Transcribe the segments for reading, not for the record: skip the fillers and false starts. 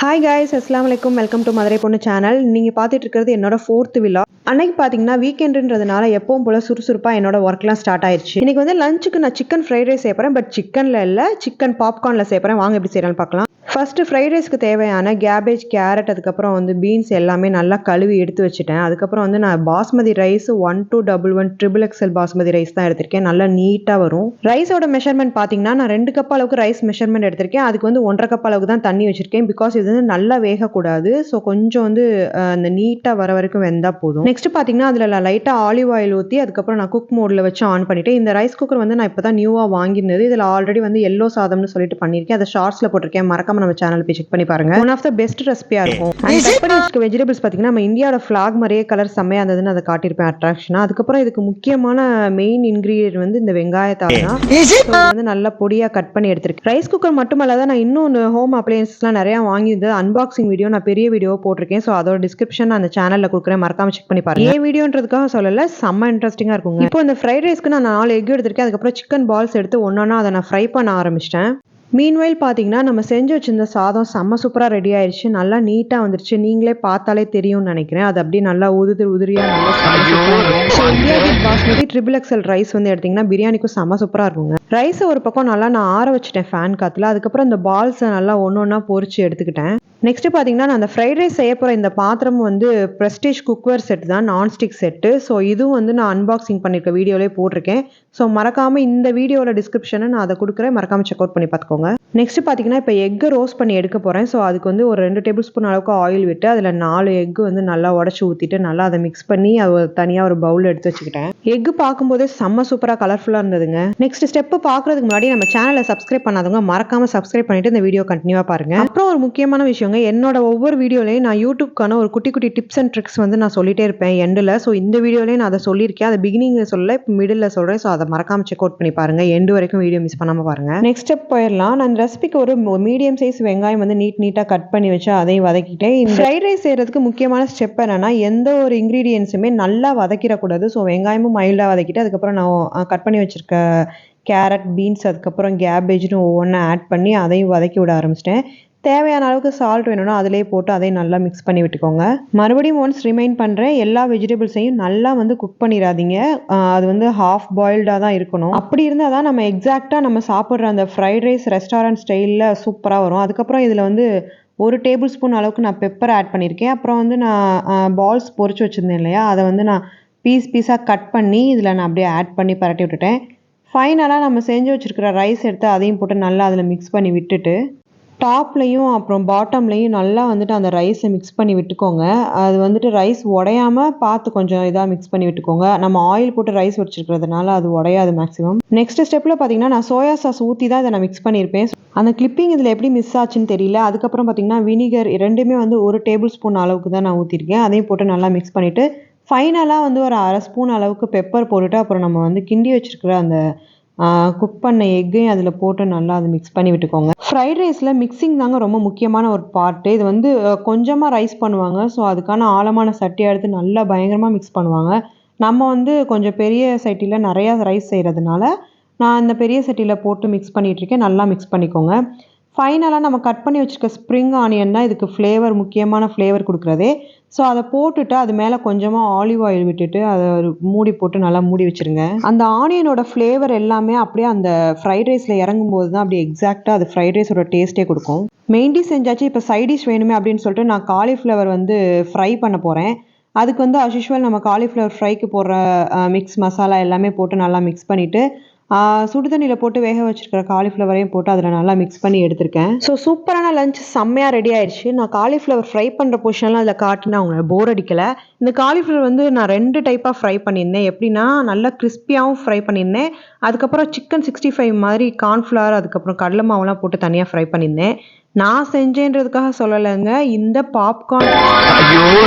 Hi guys, அஸ்ஸலாமு அலைக்கும். Welcome to Madurai பொண்ணு சேனல். நீங்கள் பார்த்துட்டு இருக்கிறது என்னோட 4th விழா. அன்னைக்கு பார்த்தீங்கன்னா வீக்கெண்டுன்றதுனால எப்பவும் போல் சுறுசுறுப்பாக என்னோட ஒர்க்லாம் ஸ்டார்ட் ஆயிடுச்சு. இன்னைக்கு வந்து லஞ்சுக்கு நான் சிக்கன் ஃப்ரைட் ரைஸ் செய்யப்படுறேன். பட் சிக்கனில் இல்லை, சிக்கன் பாப்கார்னில் செய்யப்படுறேன். வாங்க எப்படி செய்யலாம்னு பார்க்கலாம். ஃபர்ஸ்ட்டு ஃப்ரைட் ரைஸ்க்கு தேவையான கேபேஜ், கேரட், அதுக்கப்புறம் வந்து பீன்ஸ் எல்லாமே நல்லா கழுவி எடுத்து வச்சுட்டேன். அதுக்கப்புறம் வந்து நான் basmati rice 1211 XXL basmati rice தான் எடுத்திருக்கேன். நல்லா நீட்டாக வரும். ரைஸோட மெஷர்மெண்ட் பார்த்தீங்கன்னா நான் 2 கப் அளவுக்கு ரைஸ் மெஷர்மெண்ட் எடுத்திருக்கேன். அதுக்கு வந்து 1.5 கப் அளவுக்கு தான் தண்ணி வச்சிருக்கேன். பிகாஸ் இது வந்து நல்லா வேகக்கூடாது. ஸோ கொஞ்சம் வந்து அந்த நீட்டாக வர வரைக்கும் வெந்தால் போதும். நெக்ஸ்ட் பார்த்தீங்கன்னா அதில் லைட்டாக ஆலிவ் ஆயில் ஊற்றி அதுக்கப்புறம் நான் குக் மோடில் வச்சு ஆன் பண்ணிவிட்டேன். இந்த ரைஸ் குக்கர் வந்து நான் இப்போ தான் நியூவாக வாங்கியிருந்தது. இதில் ஆல்ரெடி வந்து எல்லோ சாதம்னு சொல்லிட்டு பண்ணியிருக்கேன். அதை ஷார்ட்ஸில் போட்டிருக்கேன். மறக்காம நம்ம சேனல் போய் செக் பண்ணி பாருங்க. ஒன் ஆஃப் த பெஸ்ட் ரெசிபியா இருக்கும். அண்ட் கட் பண்ணி வச்சுக்க வெஜிடபிள்ஸ் பார்த்தீங்கன்னா நம்ம இந்தியாவோட ஃபிளாக் மாதிரியே கலர் செம்மையா இருந்ததுன்னு அதை காட்டியிருப்பேன் அட்ராக்ஷனா. அதுக்கப்புறம் இதுக்கு முக்கியமான மெயின் இன்கிரீடியன்ட் வந்து இந்த வெங்காயத்தால் தான். வந்து நல்லா பொடியாக கட் பண்ணி எடுத்திருக்கேன். ரைஸ் குக்கர் மட்டுமல்லாத நான் இன்னும் ஹோம் அப்ளையன்ஸ்லாம் நிறையா வாங்கியிருந்தது. அன்பாக்சிங் வீடியோ நான் பெரிய வீடியோ போட்டிருக்கேன். ஸோ அதோட டிஸ்கிரிப்ஷன் அந்த சேனலில் கொடுக்குறேன். மறக்காம செக் பண்ணி பாருங்க. வீடியோன்றதுக்காக சொல்லல, செம்ம இன்ட்ரெஸ்டிங்காக இருக்குங்க. இப்போ இந்த ஃப்ரைட் ரைஸ்க்கு நான் 4 எக் எடுத்திருக்கேன். அதுக்கப்புறம் சிக்கன் பால்ஸ் எடுத்து ஒன்றா அதை நான் ஃப்ரை பண்ண ஆரம்பிச்சிட்டேன். மீன்வைல் பார்த்தீங்கன்னா நம்ம செஞ்சு வச்சிருந்த சாதம் செம்ம சூப்பராக ரெடி ஆயிடுச்சு. நல்லா நீட்டாக வந்துருச்சு. நீங்களே பார்த்தாலே தெரியும்னு நினைக்கிறேன். அது அப்படியே நல்லா உதிரியாக நல்லா India gate basmati XXL rice வந்து எடுத்திங்கன்னா பிரியாணிக்கும் செம்ம சூப்பராக இருக்குங்க. ரைஸை ஒரு பக்கம் நல்லா நான் ஆற வச்சுட்டேன் ஃபேன் காற்றுல. அதுக்கப்புறம் இந்த பால்ஸை நல்லா ஒன்றா பொரிச்சு எடுத்துக்கிட்டேன். நெக்ஸ்ட் பார்த்தீங்கன்னா நான் அந்த ஃப்ரைட் ரைஸ் செய்ய போகிற இந்த பாத்திரம் வந்து ப்ரெஸ்டீஜ் குக்வேர் செட் தான், நான்ஸ்டிக் செட்டு. ஸோ இதுவும் வந்து நான் அன்பாக்சிங் பண்ணியிருக்க வீடியோலேயே போட்டிருக்கேன். ஸோ மறக்காமல் இந்த வீடியோட டிஸ்கிரிப்ஷனை நான் அதை கொடுக்குறேன். மறக்காமல் செக் அவுட் பண்ணி பார்த்துக்கோங்க. நெக்ஸ்ட் பார்த்தீங்கன்னா இப்போ எக்கு ரோஸ்ட் பண்ணி எடுக்க போகிறேன். ஸோ அதுக்கு வந்து ஒரு 2 டேபிள் ஸ்பூன் அளவுக்கு ஆயில் விட்டு அதில் 4 எக்கு வந்து நல்லா உடச்சி ஊற்றிட்டு நல்லா அதை மிக்ஸ் பண்ணி அது தனியாக ஒரு பவுல் எடுத்து வச்சுக்கிட்டேன். எக்கு பார்க்கும்போதே செம்ம சூப்பராக கலர்ஃபுல்லாக இருந்ததுங்க. நெக்ஸ்ட் ஸ்டெப்பு பார்க்குறதுக்கு முன்னாடி நம்ம சேனலை சப்ஸ்கிரைப் பண்ணாதவங்க மறக்காமல் சப்ஸ்கிரைப் பண்ணிட்டு இந்த வீடியோ கண்டினியூவாக பாருங்க. அப்புறம் ஒரு முக்கியமான விஷயம், என்னோட ஒவ்வொரு வீடியோலையும் நான் யூடியூப்க்கான ஒரு குட்டி குட்டி டிப்ஸ் அண்ட் ட்ரிக்ஸ் வந்து நான் சொல்லிட்டே இருப்பேன் எண்டில். ஸோ இந்த வீடியோலையும் நான் அதை சொல்லியிருக்கேன். அதை பிகினிங்கில் சொல்ல, இப்போ மிடில் சொல்கிறேன். ஸோ அதை மறக்காம செக் அவுட் பண்ணி பாருங்க. எண்டு வரைக்கும் வீடியோ மிஸ் பண்ணாமல் பாருங்க. நெக்ஸ்ட் ஸ்டெப் போயிடலாம். நான் இந்த ரெசிபிக்கு ஒரு மீடியம் சைஸ் வெங்காயம் வந்து நீட்டாக கட் பண்ணி வச்சு அதையும் வதக்கிட்டேன். இந்த ஃப்ரைட் ரைஸ் செய்யறதுக்கு முக்கியமான ஸ்டெப் என்னன்னா எந்த ஒரு இன்க்ரீடியன்ஸுமே நல்லா வதக்கிடக்கூடாது. ஸோ வெங்காயமும் மைல்டாக வதக்கிட்டு அதுக்கப்புறம் நான் கட் பண்ணி வச்சிருக்க கேரட், பீன்ஸ், அதுக்கப்புறம் கேபேஜ்னு ஒவ்வொன்றா ஆட் பண்ணி அதையும் வதக்கி விட ஆரம்பிச்சிட்டேன். தேவையான அளவுக்கு சால்ட் வேணும்னா அதிலே போட்டு அதையும் நல்லா மிக்ஸ் பண்ணி விட்டுக்கோங்க. மறுபடியும் ஒன்ஸ் ரிமைண்ட் பண்ணுறேன், எல்லா வெஜிடபிள்ஸையும் நல்லா வந்து குக் பண்ணிடாதீங்க. அது வந்து ஹாஃப் பாயில்டாக தான் இருக்கணும். அப்படி இருந்தால் தான் நம்ம எக்ஸாக்டாக நம்ம சாப்பிட்ற அந்த ஃப்ரைட் ரைஸ் ரெஸ்டாரண்ட் ஸ்டைலில் சூப்பராக வரும். அதுக்கப்புறம் இதில் வந்து 1 டேபிள் ஸ்பூன் அளவுக்கு நான் பெப்பர் ஆட் பண்ணியிருக்கேன். அப்புறம் வந்து நான் பால்ஸ் பொரிச்சு வச்சுருந்தேன் இல்லையா, அதை வந்து நான் பீஸாக கட் பண்ணி இதில் நான் அப்படியே ஆட் பண்ணி பரட்டி விட்டுட்டேன். ஃபைனலாக நம்ம செஞ்சு வச்சுருக்கிற ரைஸ் எடுத்து அதையும் போட்டு நல்லா அதில் மிக்ஸ் பண்ணி விட்டுட்டு டாப்லையும் அப்புறம் பாட்டம்லையும் நல்லா வந்துட்டு அந்த ரைஸை மிக்ஸ் பண்ணி விட்டுக்கோங்க. அது வந்துட்டு ரைஸ் உடையாமல் பார்த்து கொஞ்சம் இதாக மிக்ஸ் பண்ணி விட்டுக்கோங்க. நம்ம ஆயில் போட்டு ரைஸ் வச்சுருக்கிறதுனால அது உடையாது மேக்ஸிமம். நெக்ஸ்ட் ஸ்டெப்பில் பார்த்தீங்கன்னா நான் சோயா சாஸ் ஊற்றி தான் இதை நான் மிக்ஸ் பண்ணியிருப்பேன். அந்த கிளிப்பிங் இதில் எப்படி மிஸ் ஆச்சுன்னு தெரியல. அதுக்கப்புறம் பார்த்தீங்கன்னா வினிகர் ரெண்டுமே வந்து 1 டேபிள் ஸ்பூன் அளவுக்கு தான் நான் ஊற்றிருக்கேன். அதையும் போட்டு நல்லா மிக்ஸ் பண்ணிவிட்டு ஃபைனலாக வந்து ஒரு 1/2 ஸ்பூன் அளவுக்கு பெப்பர் போட்டுட்டு அப்புறம் நம்ம வந்து கிண்டி வச்சுருக்கிற அந்த குக் பண்ண எக்கையும் அதில் போட்டு நல்லா அதை மிக்ஸ் பண்ணி விட்டுக்கோங்க. ஃப்ரைட் ரைஸில் மிக்சிங் தாங்க ரொம்ப முக்கியமான ஒரு பார்ட்டு. இது வந்து கொஞ்சமாக ரைஸ் பண்ணுவாங்க. ஸோ அதுக்கான ஆழமான சட்டியை எடுத்து நல்லா பயங்கரமாக மிக்ஸ் பண்ணுவாங்க. நம்ம வந்து கொஞ்சம் பெரிய சட்டியில் நிறையா ரைஸ் செய்கிறதுனால நான் இந்த பெரிய சட்டியில் போட்டு மிக்ஸ் பண்ணிகிட்ருக்கேன். நல்லா மிக்ஸ் பண்ணிக்கோங்க. ஃபைனலாக நம்ம கட் பண்ணி வச்சுருக்க ஸ்ப்ரிங் ஆனியன் தான் இதுக்கு ஃப்ளேவர், முக்கியமான ஃப்ளேவர் கொடுக்குறதே. ஸோ அதை போட்டுட்டு அது மேலே கொஞ்சமாக ஆலிவ் ஆயில் விட்டுட்டு அதை மூடி போட்டு நல்லா மூடி வச்சுருங்க. அந்த ஆனியனோட ஃப்ளேவர் எல்லாமே அப்படியே அந்த ஃப்ரைட் ரைஸில் இறங்கும் போது தான் அப்படியே எக்ஸாக்டாக அது ஃப்ரைட் ரைஸோட டேஸ்ட்டே கொடுக்கும். மெயின் டிஷ் செஞ்சாச்சு. இப்போ சைட் டிஷ் வேணுமே அப்படின்னு சொல்லிட்டு நான் காலிஃப்ளவர் வந்து ஃப்ரை பண்ண போகிறேன். அதுக்கு வந்து அஸ் யூஷுவல் நம்ம காலிஃப்ளவர் ஃப்ரைக்கு போடுற மிக்ஸ் மசாலா எல்லாமே போட்டு நல்லா மிக்ஸ் பண்ணிவிட்டு சுடுதண்ணியில் போட்டு வேக வச்சுருக்கிற காலிஃப்ளவரையும் போட்டு அதில் நல்லா மிக்ஸ் பண்ணி எடுத்திருக்கேன். ஸோ சூப்பரான லஞ்ச் செம்மையாக ரெடி ஆயிடுச்சு. நான் காலிஃப்ளவர் ஃப்ரை பண்ணுற பொசிஷன்லாம் அதில் காட்டினா அவங்கள போர் அடிக்கலை. இந்த காலிஃப்ளவர் வந்து நான் 2 டைப்பாக ஃப்ரை பண்ணியிருந்தேன். எப்படின்னா நல்லா கிறிஸ்பியாகவும் ஃப்ரை பண்ணியிருந்தேன். அதுக்கப்புறம் சிக்கன் 65 மாதிரி கார்ன்ஃப்ளவர் அதுக்கப்புறம் கடலை மாவுலாம் போட்டு தனியாக ஃப்ரை பண்ணியிருந்தேன். நான் செஞ்சேன்றதுக்காக சொல்லலைங்க, இந்த பாப்கார்ன்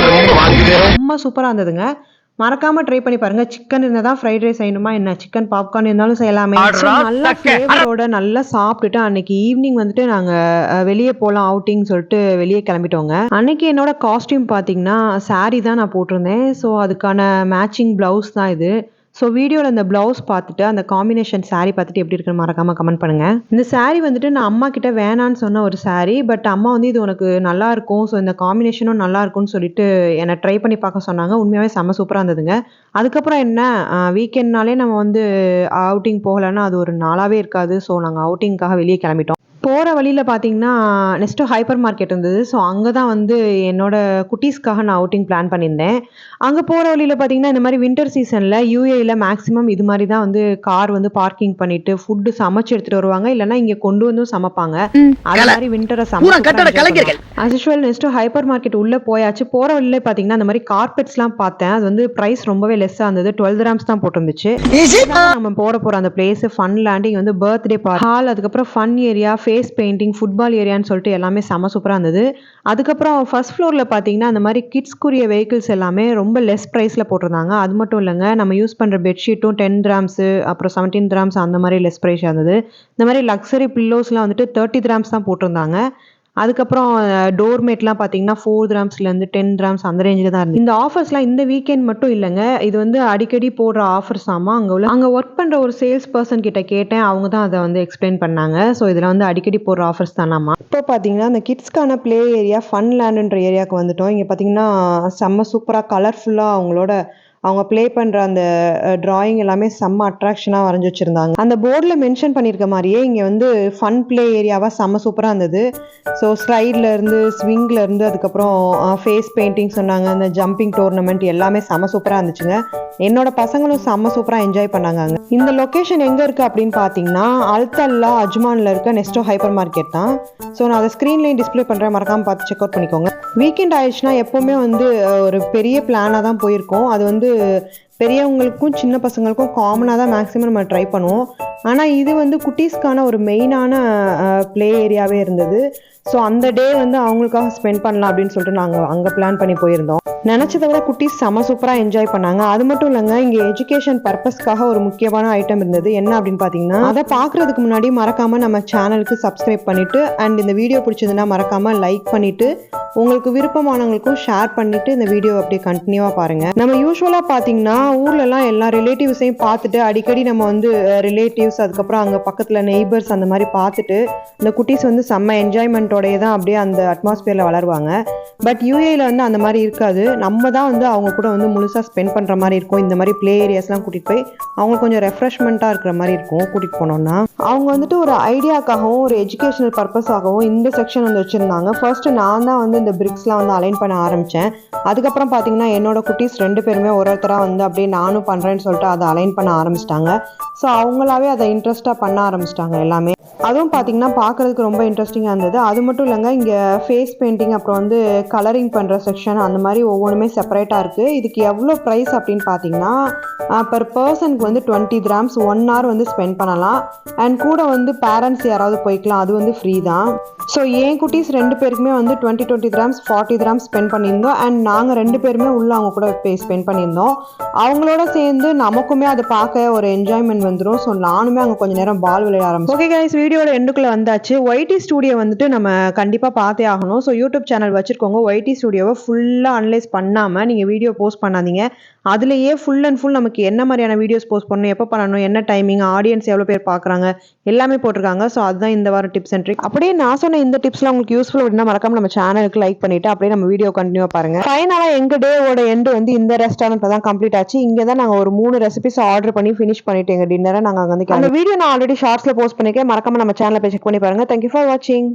ரொம்ப சூப்பராக இருந்ததுங்க. மறக்காம ட்ரை பண்ணி பாருங்க. சிக்கன் இருந்தால் தான் ஃப்ரைட் ரைஸ் செய்யணுமா என்ன, சிக்கன் பாப்கார்ன் இருந்தாலும் செய்யலாமே. நல்லா ஃப்ளேவரோட நல்லா சாப்பிட்டுட்டு அன்னைக்கு ஈவினிங் வந்துட்டு நாங்கள் வெளியே போகலாம் அவுட்டிங் சொல்லிட்டு வெளியே கிளம்பிட்டோங்க. அன்னைக்கு என்னோட காஸ்டியூம் பார்த்தீங்கன்னா சாரீ தான் நான் போட்டிருந்தேன். ஸோ அதுக்கான மேட்சிங் ப்ளவுஸ் தான் இது. ஸோ வீடியோவில் இந்த ப்ளவுஸ் பார்த்துட்டு அந்த காம்பினேஷன் saree பார்த்துட்டு எப்படி இருக்குன்னு மறக்காமல் கமெண்ட் பண்ணுங்கள். இந்த saree வந்துட்டு நான் அம்மா கிட்ட வேணான்னு சொன்ன ஒரு saree, பட் அம்மா வந்து இது உனக்கு நல்லா இருக்கும், ஸோ இந்த காம்பினேஷனும் நல்லா இருக்கும்னு சொல்லிட்டு என்னை ட்ரை பண்ணி பார்க்க சொன்னாங்க. உண்மையாகவே செம்ம சூப்பராக இருந்ததுங்க. அதுக்கப்புறம் என்ன, வீக்கெண்ட்னாலே நம்ம வந்து அவுட்டிங் போகலைன்னா அது ஒரு நாளாகவே இருக்காது. ஸோ நாங்கள் அவுட்டிங்காக வெளியே கிளம்பிட்டோம். போகிற வழியில் பார்த்தீங்கன்னா நெக்ஸ்ட்டு ஹைப்பர் மார்க்கெட் இருந்தது. ஸோ அங்கே தான் வந்து என்னோட குட்டீஸ்க்காக நான் அவுட்டிங் பிளான் பண்ணியிருந்தேன். அங்கே போகிற வழியில் பார்த்தீங்கன்னா இந்த மாதிரி வின்டர் சீசனில் யூஏயில் மேக்ஸிமம் இது மாதிரி தான் வந்து கார் வந்து பார்க்கிங் பண்ணிட்டு ஃபுட்டு சமைச்சு எடுத்துகிட்டு வருவாங்க, இல்லைன்னா இங்கே கொண்டு வந்தும் சமைப்பாங்க. அது மாதிரி வின்டரை சமைச்சு as usual next hyper market உள்ளே போயாச்சு. போகிற வழியில் பார்த்தீங்கன்னா அந்த மாதிரி கார்பெட்ஸ்லாம் பார்த்தேன். அது வந்து ப்ரைஸ் ரொம்பவே லெஸ்ஸாக இருந்தது. 12 dirhams தான் போட்டிருந்துச்சு. நம்ம போகிற அந்த பிளேஸ் ஃபன் லேண்டிங் வந்து பர்த்டே ஹால், அதுக்கப்புறம் fun area, face painting, football ஏரியான்னு சொல்லிட்டு எல்லாமே செம சூப்பராக இருந்தது. அதுக்கப்புறம் ஃபர்ஸ்ட் ஃப்ளோரில் பார்த்தீங்கன்னா அந்த மாதிரி கிட்ஸ்க்குரிய வெஹிக்கிள்ஸ் எல்லாமே ரொம்ப லெஸ் ப்ரைஸில் போட்டிருந்தாங்க. அது மட்டும் இல்லைங்க, நம்ம யூஸ் பண்ணுற பெட்ஷீட்டும் 10 dirhams அப்புறம் 17 dirhams அந்த மாதிரி லெஸ் ப்ரைஸ் இருந்தது. இந்த மாதிரி லக்ஸரி பில்லோஸ்லாம் வந்துட்டு 30 dirhams தான் போட்டிருந்தாங்க. அதுக்கப்புறம் டோர்மேட்லாம் பார்த்தீங்கன்னா 4 dirhamsலேருந்து 10 dirhams அந்த ரேஞ்சில் தான் இருந்தது. இந்த ஆஃபர்ஸ்லாம் இந்த வீக்கெண்ட் மட்டும் இல்லைங்க, இது வந்து அடிக்கடி போடுற ஆஃபர்ஸ் ஆமாம். அங்கே ஒர்க் பண்ணுற ஒரு சேல்ஸ் பர்சன் கிட்ட கேட்டேன், அவங்க தான் அதை வந்து எக்ஸ்பிளைன் பண்ணாங்க. ஸோ இதில் வந்து அடிக்கடி போடுற ஆஃபர்ஸ் தானாமா. இப்போ பார்த்தீங்கன்னா அந்த கிட்ஸ்க்கான ப்ளே ஏரியா ஃபன் லேண்டுன்ற ஏரியாவுக்கு வந்துட்டோம். இங்கே பார்த்தீங்கன்னா செம்ம சூப்பராக கலர்ஃபுல்லாக அவங்க ப்ளே பண்ணுற அந்த டிராயிங் எல்லாமே செம்ம அட்ராக்ஷனாக வரைஞ்சி வச்சுருந்தாங்க. அந்த போர்டில் மென்ஷன் பண்ணியிருக்க மாதிரியே இங்கே வந்து ஃபன் ப்ளே ஏரியாவாக செம்ம சூப்பராக இருந்தது. ஸோ ஸ்லைட்லேருந்து ஸ்விங்லேருந்து அதுக்கப்புறம் ஃபேஸ் பெயிண்டிங் சொன்னாங்க, அந்த ஜம்பிங் டோர்னமெண்ட் எல்லாமே செம்ம சூப்பராக இருந்துச்சுங்க. என்னோட பசங்களும் செம்ம சூப்பராக என்ஜாய் பண்ணாங்க. இந்த லொக்கேஷன் எங்கே இருக்குது அப்படின்னு பார்த்தீங்கன்னா அல்தல்லா அஜ்மானில் இருக்க நெஸ்டோ ஹைப்பர் மார்க்கெட் தான். ஸோ நான் அதை ஸ்க்ரீன்லேயும் டிஸ்பிளே பண்ணுறேன், மறக்காமல் பார்த்து செக் அவுட் பண்ணிக்கோங்க. வீக்கெண்ட் ஆயிடுச்சுன்னா எப்போவுமே வந்து ஒரு பெரிய பிளானாக தான் போயிருக்கோம். அது வந்து பெரியவங்களுக்கும் சின்ன பசங்களுக்கும் காமனாக தான் மேக்ஸிமம் நம்ம ட்ரை பண்ணுவோம். ஆனால் இது வந்து குட்டீஸ்க்கான ஒரு மெயினான ப்ளே ஏரியாவே இருந்தது. ஸோ அந்த டே வந்து அவங்களுக்காக ஸ்பெண்ட் பண்ணலாம் அப்படின்னு சொல்லிட்டு நாங்கள் அங்கே பிளான் பண்ணி போயிருந்தோம். நினச்சதை விட குட்டீஸ் செம சூப்பராக என்ஜாய் பண்ணாங்க. அது மட்டும் இல்லைங்க, இங்கே எஜுகேஷன் பர்பஸ்க்காக ஒரு முக்கியமான ஐட்டம் இருந்தது. என்ன அப்படின்னு பார்த்தீங்கன்னா, அதை பார்க்குறதுக்கு முன்னாடி மறக்காமல் நம்ம சேனலுக்கு சப்ஸ்கிரைப் பண்ணிவிட்டு அண்ட் இந்த வீடியோ பிடிச்சதுன்னா மறக்காமல் லைக் பண்ணிவிட்டு உங்களுக்கு விருப்பமானவங்களுக்கும் ஷேர் பண்ணிவிட்டு இந்த வீடியோ அப்படியே கண்டினியூவாக பாருங்கள். நம்ம யூஸ்வலாக பார்த்தீங்கன்னா ஊர்லலாம் எல்லா ரிலேட்டிவ்ஸையும் பார்த்துட்டு அடிக்கடி நம்ம வந்து ரிலேட்டிவ்ஸ் அதுக்கப்புறம் அங்கே பக்கத்தில் நெய்பர்ஸ் அந்த மாதிரி பார்த்துட்டு இந்த குட்டீஸ் வந்து செம்ம என்ஜாய்மெண்ட்டோடையே தான் அப்படியே அந்த அட்மாஸ்பியரில் வளருவாங்க. பட் யூஏயில் வந்து அந்த மாதிரி இருக்காது. நம்ம தான் வந்து அவங்க கூட வந்து முழுசாக ஸ்பெண்ட் பண்ணுற மாதிரி இருக்கும். இந்த மாதிரி ப்ளே ஏரியாஸ்லாம் கூட்டிகிட்டு போய் அவங்க கொஞ்சம் ரெஃப்ரெஷ்மெண்ட்டாக இருக்கிற மாதிரி இருக்கும் கூட்டிகிட்டு போனோம்னா. அவங்க வந்துட்டு ஒரு ஐடியாக்காகவும் ஒரு எஜுகேஷனல் பர்பஸாகவும் இந்த செக்ஷன் வந்து வச்சுருந்தாங்க. ஃபர்ஸ்ட்டு நான் தான் வந்து இந்த பிரிக்ஸ்லாம் வந்து அலைன் பண்ண ஆரம்பித்தேன். அதுக்கப்புறம் பார்த்தீங்கன்னா என்னோட குட்டீஸ் 2 பேருமே ஒருத்தராக வந்து அப்படியே நானும் பண்ணுறேன்னு சொல்லிட்டு அதை அலைன் பண்ண ஆரம்பிச்சிட்டாங்க. ஸோ அவங்களாவே அதை இன்ட்ரெஸ்ட்டாக பண்ண ஆரம்பிச்சிட்டாங்க எல்லாமே. அதுவும் பார்த்தீங்கன்னா பார்க்குறதுக்கு ரொம்ப இன்ட்ரெஸ்டிங்காக இருந்தது. அது மட்டும் இல்லைங்க, இங்கே ஃபேஸ் பெயிண்டிங் அப்புறம் வந்து கலரிங் பண்ணுற செக்ஷன் அந்த மாதிரி ஒவ்வொன்றுமே செப்பரேட்டாக இருக்குது. இதுக்கு எவ்வளோ ப்ரைஸ் அப்படின்னு பார்த்தீங்கன்னா பர் பர்சனுக்கு வந்து 20 dirhams 1 hour வந்து ஸ்பெண்ட் பண்ணலாம். அண்ட் கூட வந்து பேரண்ட்ஸ் யாராவது போய்க்கலாம், அது வந்து ஃப்ரீ தான். ஸோ என் குட்டீஸ் 2 பேருக்குமே வந்து 20 dirhams 40 dirhams ஸ்பெண்ட் பண்ணியிருந்தோம். அண்ட் நாங்கள் 2 பேருமே உள்ள அவங்க கூட ஸ்பெண்ட் பண்ணியிருந்தோம். அவங்களோட சேர்ந்து நமக்குமே அதை பார்க்க ஒரு என்ஜாய்மெண்ட் வந்துடும். ஸோ நானுமே அங்கே கொஞ்சம் நேரம் பால் விளையாட ஆரம்பிச்சேன். ஓகே கைஸ், வீடியோட எண்டுக்குள்ளே வந்தாச்சு. ஒய்டி ஸ்டூடியோ வந்துட்டு நம்ம கண்டிப்பாக பார்த்தே ஆகணும். ஸோ யூடியூப் சேனல் வச்சுருக்கோங்க. ஒய்டி ஸ்டூடியோவை ஃபுல்லாக அனலைஸ் பண்ணாமல் நீங்கள் வீடியோ போஸ்ட் பண்ணாதீங்க. அதுலேயே ஃபுல் அண்ட் ஃபுல் நமக்கு என்ன மாதிரியான வீடியோஸ் போஸ்ட் பண்ணணும், எப்போ பண்ணணும், என்ன டைமிங், ஆடியன்ஸ் எவ்வளோ பேர் பார்க்குறாங்க எல்லாமே போட்டிருக்காங்க. ஸோ அதுதான் இந்த வாரம் டிப்ஸ் அண்ட் ட்ரிக். அப்படியே நான் சொன்ன இந்த டிப்ஸ்லாம் உங்களுக்கு யூஸ்ஃபுல் அப்படின்னா மறக்காம நம்ம சேனலுக்கு லைக் பண்ணிட்டு அப்படியே நம்ம வீடியோ கண்டினியூ பாருங்க. ஃபைனலாக எங்கள் டேவோட எண்டு வந்து இந்த ரெஸ்டாரண்ட்டில் தான் கம்ப்ளீட் ஆச்சு. இங்கே தான் நாங்கள் ஒரு 3 ரெசிபிஸ் ஆர்டர் பண்ணி ஃபினிஷ் பண்ணிட்டு எங்கள் டின்னரை நாங்கள் வந்து அந்த வீடியோ நான் ஆல்ரெடி ஷார்ட்ஸில் போஸ்ட் பண்ணிருக்கேன். மறக்காம நம்ம சேனலை போய் செக் பண்ணி பாருங்க. தேங்க்யூ ஃபார் வாட்சிங்.